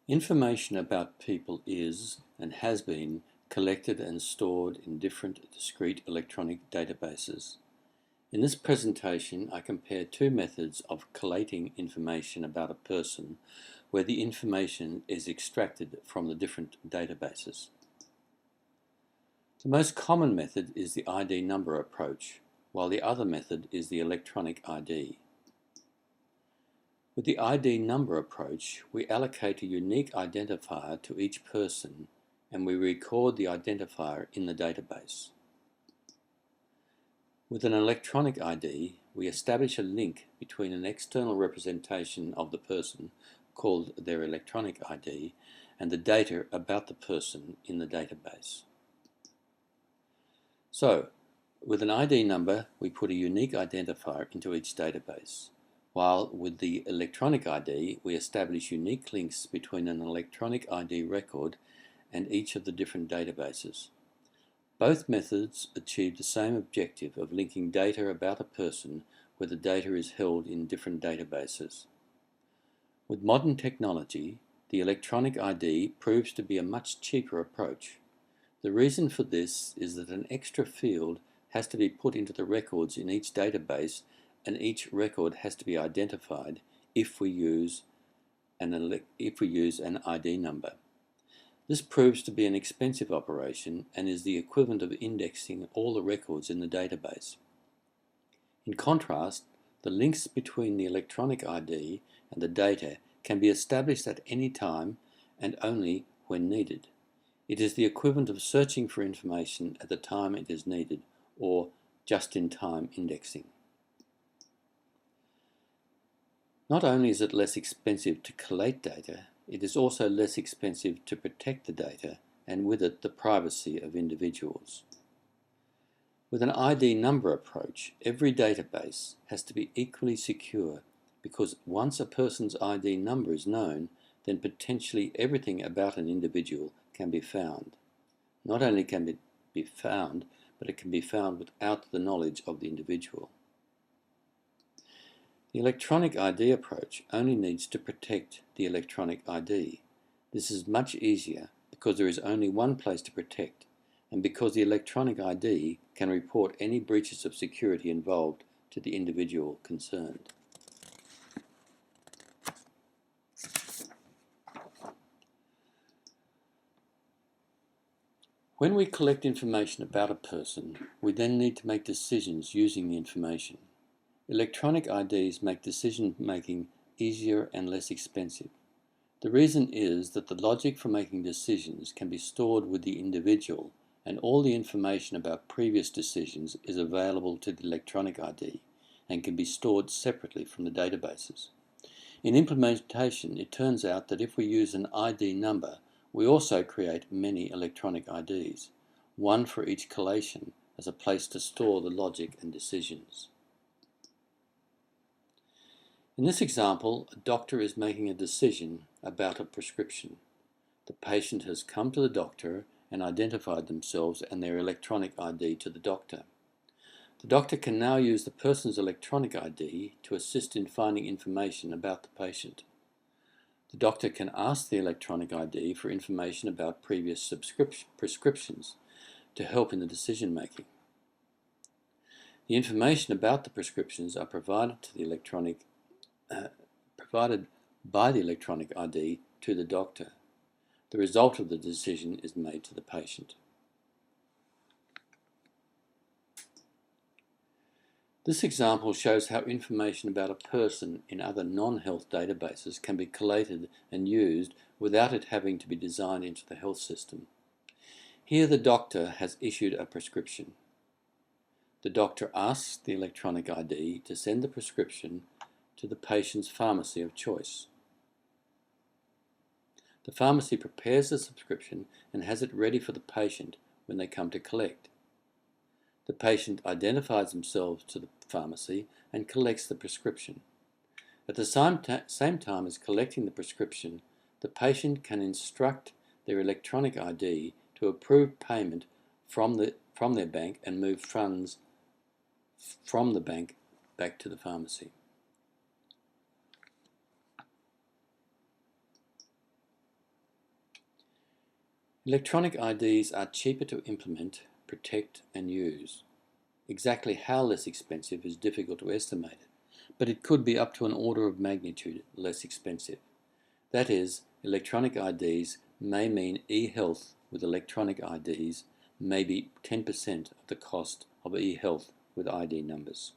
Information about people is and has been collected and stored in different discrete electronic databases. In this presentation, I compare two methods of collating information about a person where the information is extracted from the different databases. The most common method is the ID number approach, while the other method is the electronic ID. With the ID number approach, we allocate a unique identifier to each person and we record the identifier in the database. With an electronic ID, we establish a link between an external representation of the person, called their electronic ID, and the data about the person in the database. So, with an ID number, we put a unique identifier into each database, while with the electronic ID, we establish unique links between an electronic ID record and each of the different databases. Both methods achieve the same objective of linking data about a person where the data is held in different databases. With modern technology, the electronic ID proves to be a much cheaper approach. The reason for this is that an extra field has to be put into the records in each database, and each record has to be identified if we use an ID number. This proves to be an expensive operation and is the equivalent of indexing all the records in the database. In contrast, the links between the electronic ID and the data can be established at any time and only when needed. It is the equivalent of searching for information at the time it is needed, or just-in-time indexing. Not only is it less expensive to collate data, it is also less expensive to protect the data and with it the privacy of individuals. With an ID number approach, every database has to be equally secure because once a person's ID number is known, then potentially everything about an individual can be found. Not only can it be found, but it can be found without the knowledge of the individual. The electronic ID approach only needs to protect the electronic ID. This is much easier because there is only one place to protect, and because the electronic ID can report any breaches of security involved to the individual concerned. When we collect information about a person, we then need to make decisions using the information. Electronic IDs make decision-making easier and less expensive. The reason is that the logic for making decisions can be stored with the individual, and all the information about previous decisions is available to the electronic ID and can be stored separately from the databases. In implementation, it turns out that if we use an ID number, we also create many electronic IDs, one for each collation as a place to store the logic and decisions. In this example, a doctor is making a decision about a prescription. The patient has come to the doctor and identified themselves and their electronic ID to the doctor. The doctor can now use the person's electronic ID to assist in finding information about the patient. The doctor can ask the electronic ID for information about previous prescriptions to help in the decision making. The information about the prescriptions are provided by the electronic ID to the doctor. The result of the decision is made to the patient. This example shows how information about a person in other non-health databases can be collated and used without it having to be designed into the health system. Here the doctor has issued a prescription. The doctor asks the electronic ID to send the prescription to the patient's pharmacy of choice. The pharmacy prepares the subscription and has it ready for the patient when they come to collect. The patient identifies themselves to the pharmacy and collects the prescription. At the same time as collecting the prescription, the patient can instruct their electronic ID to approve payment from their bank and move funds from the bank back to the pharmacy. Electronic IDs are cheaper to implement, protect and use. Exactly how less expensive is difficult to estimate, but it could be up to an order of magnitude less expensive. That is, electronic IDs may mean e-health with electronic IDs may be 10% of the cost of e-health with ID numbers.